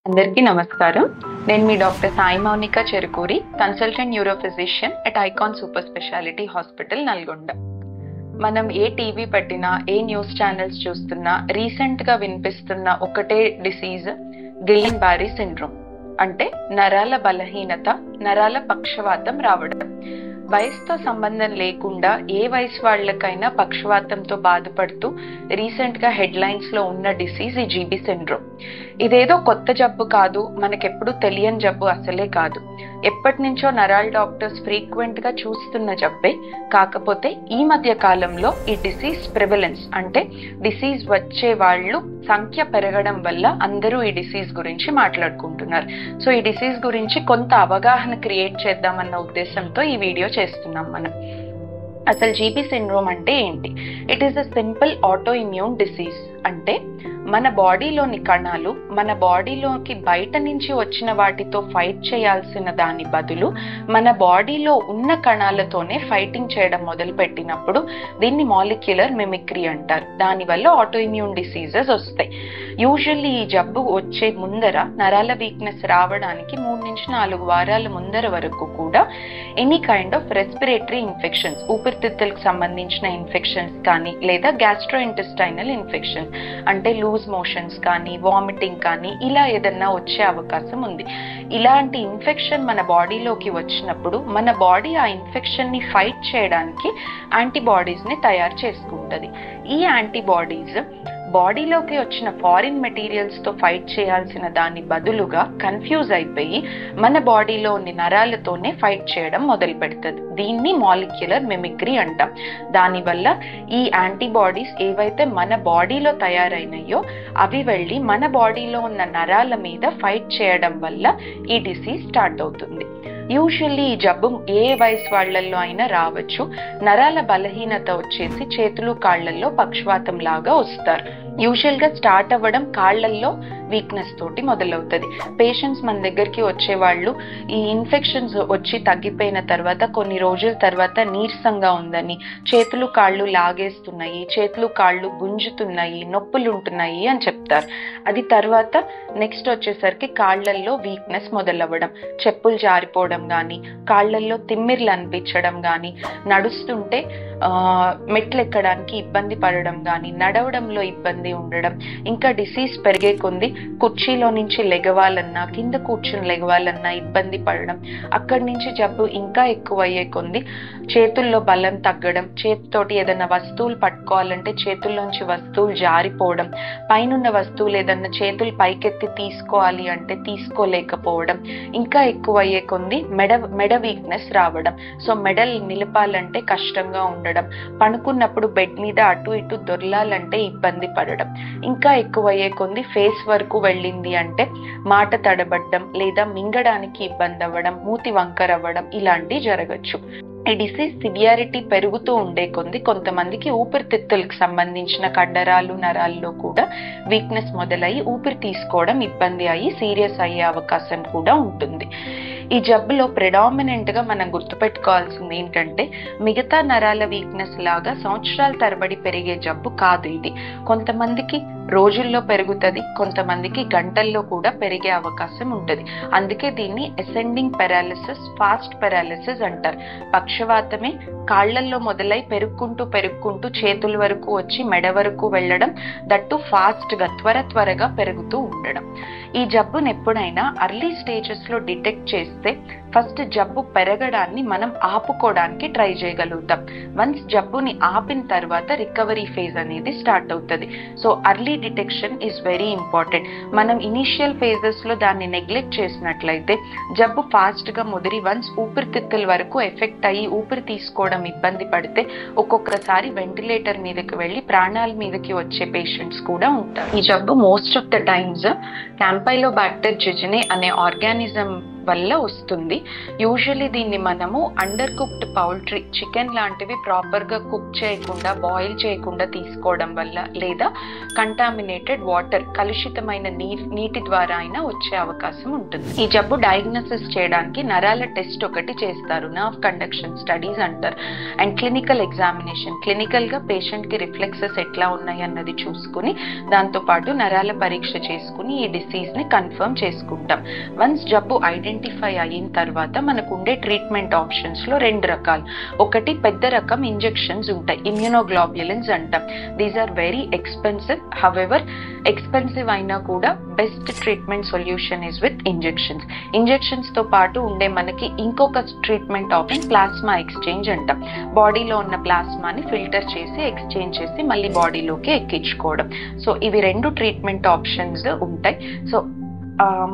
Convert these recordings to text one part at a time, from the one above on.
అందరికీ నమస్కారం. నేను మీ doctor Sai Mounika Cherukuri, consultant neuro physician at Icon super speciality hospital, Nalgonda. మనం ఏ టీవీ పట్టినా, ఏ న్యూస్ ఛానల్స్ చూస్తున్నా రీసెంట్ గా వినిపిస్తున్న ఒకటే డిసీజ్ గిల్లెన్ బారీ సిండ్రోమ్. అంటే నరాల బలహీనత, నరాల పక్షవాతం రావడం. వయసుతో సంబంధం లేకుండా ఏ వయసు వాళ్ళకైనా పక్షవాతంతో బాధపడుతూ రీసెంట్ గా హెడ్లైన్స్ లో ఉన్న డిసీజ్ ఈ జీబీ సిండ్రోమ్. ఇదేదో కొత్త జబ్బు కాదు, మనకెప్పుడు తెలియని జబ్బు అసలే కాదు. ఎప్పటి నుంచో నరాల డాక్టర్స్ ఫ్రీక్వెంట్ గా చూస్తున్న జబ్బే. కాకపోతే ఈ మధ్య కాలంలో ఈ డిసీజ్ ప్రివలెన్స్, అంటే డిసీజ్ వచ్చే వాళ్ళు సంఖ్య పెరగడం వల్ల అందరూ ఈ డిసీజ్ గురించి మాట్లాడుకుంటున్నారు. సో ఈ డిసీజ్ గురించి కొంత అవగాహన క్రియేట్ చేద్దామన్న ఉద్దేశంతో ఈ వీడియో చేస్తున్నాం మనం. అసలు జీబీ సిండ్రోమ్ అంటే ఏంటి? It is a simple auto immune disease. అంటే మన బాడీలోని కణాలు మన బాడీలోకి బయట నుంచి వచ్చిన వాటితో ఫైట్ చేయాల్సిన దాని బదులు మన బాడీలో ఉన్న కణాలతోనే ఫైటింగ్ చేయడం మొదలు పెట్టినప్పుడు దీన్ని మాలిక్యులర్ మిమిక్రీ అంటారు. దానివల్ల ఆటో ఇమ్యూన్ డిసీజెస్ వస్తాయి. యూజువల్లీ ఈ జబ్బు వచ్చే ముందర, నరాల వీక్నెస్ రావడానికి 3 నుంచి 4 వారాల ముందర వరకు కూడా any kind of respiratory infections, ఊపిరితిత్తులకు సంబంధించిన ఇన్ఫెక్షన్స్ కానీ, లేదా గ్యాస్ట్రో ఇంటెస్టైనల్ ఇన్ఫెక్షన్స్ అంటే లూజ్ మోషన్స్ కానీ, వామిటింగ్ కానీ, ఇలా ఏదన్నా వచ్చే అవకాశం ఉంది. ఇలాంటి ఇన్ఫెక్షన్ మన బాడీలోకి వచ్చినప్పుడు మన బాడీ ఆ ఇన్ఫెక్షన్ ని ఫైట్ చేయడానికి యాంటీబాడీస్ ని తయారు చేసుకుంటది. ఈ యాంటీబాడీస్ బాడీలోకి వచ్చిన ఫారిన్ మెటీరియల్స్ తో ఫైట్ చేయాల్సిన దాని బదులుగా కన్ఫ్యూజ్ అయిపోయి మన బాడీలో ఉన్న నరాలతోనే ఫైట్ చేయడం మొదలు పెడుతుంది. దీన్ని మాలిక్యులర్ మిమిక్రీ అంటాం. దానివల్ల ఈ యాంటీబాడీస్ ఏవైతే మన బాడీలో తయారైనాయో అవి వెళ్ళి మన బాడీలో ఉన్న నరాల మీద ఫైట్ చేయడం వల్ల ఈ డిసీజ్ స్టార్ట్ అవుతుంది. యూజువల్లీ ఈ జబ్బు ఏ వయసు వాళ్ళల్లో అయినా రావచ్చు. నరాల బలహీనత వచ్చేసి చేతులు, కాళ్లల్లో పక్షవాతం లాగా వస్తారు. యూజువల్ గా స్టార్ట్ అవ్వడం కాళ్లల్లో వీక్నెస్ తోటి మొదలవుతుంది. పేషెంట్స్ మన దగ్గరికి వచ్చేవాళ్ళు ఈ ఇన్ఫెక్షన్స్ వచ్చి తగ్గిపోయిన తర్వాత కొన్ని రోజుల తర్వాత నీరసంగా ఉందని, చేతులు కాళ్ళు లాగేస్తున్నాయి, చేతులు కాళ్ళు గుంజుతున్నాయి, నొప్పులు ఉంటున్నాయి అని చెప్తారు. అది తర్వాత నెక్స్ట్ వచ్చేసరికి కాళ్లల్లో వీక్నెస్ మొదలవ్వడం, చెప్పులు జారిపోవడం కానీ, కాళ్లల్లో తిమ్మిర్లు అనిపించడం కానీ, నడుస్తుంటే మెట్లు ఎక్కడానికి ఇబ్బంది పడడం కానీ, నడవడంలో ఇబ్బంది ఉండడం, ఇంకా డిసీజ్ పెరిగే కొంది కుర్చీలో నుంచి లెగవాలన్నా, కింద కూర్చుని లెగవాలన్నా ఇబ్బంది పడడం, అక్కడి నుంచి జబ్బు ఇంకా ఎక్కువ అయ్యే కొంది చేతుల్లో బలం తగ్గడం, చేతితోటి ఏదైనా వస్తువులు పట్టుకోవాలంటే చేతుల్లోంచి వస్తువులు జారిపోవడం, పైనున్న వస్తువులు ఏదన్నా చేతులు పైకెత్తి తీసుకోవాలి అంటే తీసుకోలేకపోవడం, ఇంకా ఎక్కువ అయ్యే కొంది మెడ వీక్నెస్ రావడం. సో మెడల్ నిలపాలంటే కష్టంగా ఉండడం, పడుకున్నప్పుడు బెడ్ మీద అటు ఇటు దొర్లాలంటే ఇబ్బంది పడడం, ఇంకా ఎక్కువ అయ్యే కొంది ఫేస్ వరకు వెళ్ళింది అంటే మాట తడబడ్డం, లేదా మింగడానికి ఇబ్బంది అవ్వడం, మూతి వంకర అవ్వడం, ఇలాంటివి జరగచ్చు. ఈ డిసీజ్ సివియారిటీ పెరుగుతూ ఉండే కొంది కొంతమందికి ఊపిరితిత్తులకు సంబంధించిన కండరాలు, నరాల్లో కూడా వీక్నెస్ మొదలయ్యి ఊపిరి తీసుకోవడం ఇబ్బంది అయ్యి సీరియస్ అయ్యే అవకాశం కూడా ఉంటుంది. ఈ జబ్బులో ప్రెడామినెంట్ గా మనం గుర్తుపెట్టుకోవాల్సింది ఏంటంటే, మిగతా నరాల వీక్నెస్ లాగా సంవత్సరాల తరబడి పెరిగే జబ్బు కాదు ఇది. కొంతమందికి రోజుల్లో పెరుగుతుంది, కొంతమందికి గంటల్లో కూడా పెరిగే అవకాశం ఉంటుంది. అందుకే దీన్ని అసెండింగ్ పెరాలిసిస్, ఫాస్ట్ పెరాలిసిస్ అంటారు. పక్షవాతమే కాళ్లల్లో మొదలై పెరుగుకుంటూ చేతుల వరకు వచ్చి మెడ వరకు వెళ్ళడం, దట్టు ఫాస్ట్ గా త్వరగా పెరుగుతూ ఉండడం. ఈ జబ్బును ఎప్పుడైనా అర్లీ స్టేజెస్ లో డిటెక్ట్ చేస్తే ఫస్ట్ జబ్బు పెరగడాన్ని మనం ఆపుకోవడానికి ట్రై చేయగలుగుతాం. వన్స్ జబ్బుని ఆపిన తర్వాత రికవరీ ఫేజ్ అనేది స్టార్ట్ అవుతుంది. So early detection is very important. మనం ఇనిషియల్ ఫేజెస్ లో దాన్ని నెగ్లెక్ట్ చేసినట్లయితే జబ్బు ఫాస్ట్ గా ముదిరి వన్స్ ఊపిరితిత్తుల వరకు ఎఫెక్ట్ అయ్యి ఊపిరి తీసుకోవడం ఇబ్బంది పడితే ఒక్కొక్కసారి వెంటిలేటర్ మీదకి వెళ్ళి ప్రాణాల మీదకి వచ్చే పేషెంట్స్ కూడా ఉంటారు. ఈ జబ్బు మోస్ట్ ఆఫ్ ద టైమ్స్ క్యాంపైలోబాక్టర్ జెజనే అనే ఆర్గానిజం వల్ల వస్తుంది. యూజువల్లీ దీన్ని మనము అండర్ కుక్డ్ పౌల్ట్రీ, చికెన్ లాంటివి ప్రాపర్గా కుక్ చేయకుండా, బాయిల్ చేయకుండా తీసుకోవడం వల్ల, లేదా కంటామినేటెడ్ వాటర్, కలుషితమైన నీటి ద్వారా అయినా వచ్చే అవకాశం ఉంటుంది. ఈ జబ్బు డయాగ్నోసిస్ చేయడానికి నరాల టెస్ట్ ఒకటి చేస్తారు, నర్వ్ కండక్షన్ స్టడీస్ అంటారు. అండ్ క్లినికల్ ఎగ్జామినేషన్, క్లినికల్ గా పేషెంట్ కి రిఫ్లెక్సెస్ ఎట్లా ఉన్నాయి అన్నది చూసుకుని, దాంతో పాటు నరాల పరీక్ష చేసుకుని ఈ డిసీజ్ ని కన్ఫర్మ్ చేసుకుంటాం. వన్స్ జబ్బు ఐడెంటిఫై అయిన తర్వాత మనకు ఉండే ట్రీట్మెంట్ ఆప్షన్స్ లో 2 రకాలు. ఒకటి పెద్ద రకం ఇంజెక్షన్స్ ఉంటాయి, ఇమ్యూనోగ్లోబ్యులిన్స్ అంటాం. These are very expensive. However expensive అయినా కూడా best treatment solution is with injections. Injections తో పాటు ఉండే మనకి ఇంకొక ట్రీట్మెంట్ ఆప్షన్ ప్లాస్మా ఎక్స్చేంజ్ అంటాం. బాడీలో ఉన్న ప్లాస్మాని ఫిల్టర్ చేసి ఎక్స్చేంజ్ చేసి మళ్ళీ బాడీలోకి ఎక్కించుకోవడం. సో ఇవి 2 ట్రీట్మెంట్ ఆప్షన్స్ ఉంటాయి. సో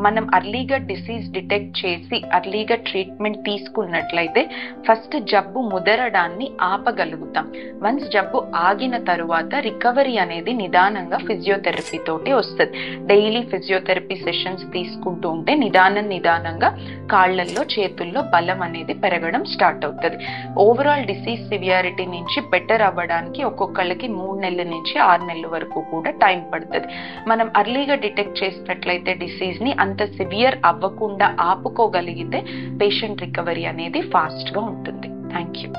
మనం అర్లీగా డిసీజ్ డిటెక్ట్ చేసి అర్లీగా ట్రీట్మెంట్ తీసుకున్నట్లయితే ఫస్ట్ జబ్బు ముదరడాన్ని ఆపగలుగుతాం. వన్స్ జబ్బు ఆగిన తరువాత రికవరీ అనేది నిదానంగా ఫిజియోథెరపీ తోటి వస్తుంది. డైలీ ఫిజియోథెరపీ సెషన్స్ తీసుకుంటూ ఉంటే నిదానంగా కాళ్ళల్లో, చేతుల్లో బలం అనేది పెరగడం స్టార్ట్ అవుతుంది. ఓవరాల్ డిసీజ్ సివియారిటీ నుంచి బెటర్ అవ్వడానికి ఒక్కొక్కళ్ళకి 3 నెలల నుంచి 6 నెలల వరకు కూడా టైం పడుతుంది. మనం అర్లీగా డిటెక్ట్ చేసినట్లయితే డిసీజ్ ని అంత సివియర్ అవ్వకుండా ఆపుకోగలిగితే పేషెంట్ రికవరీ అనేది ఫాస్ట్ గా ఉంటుంది. Thank you.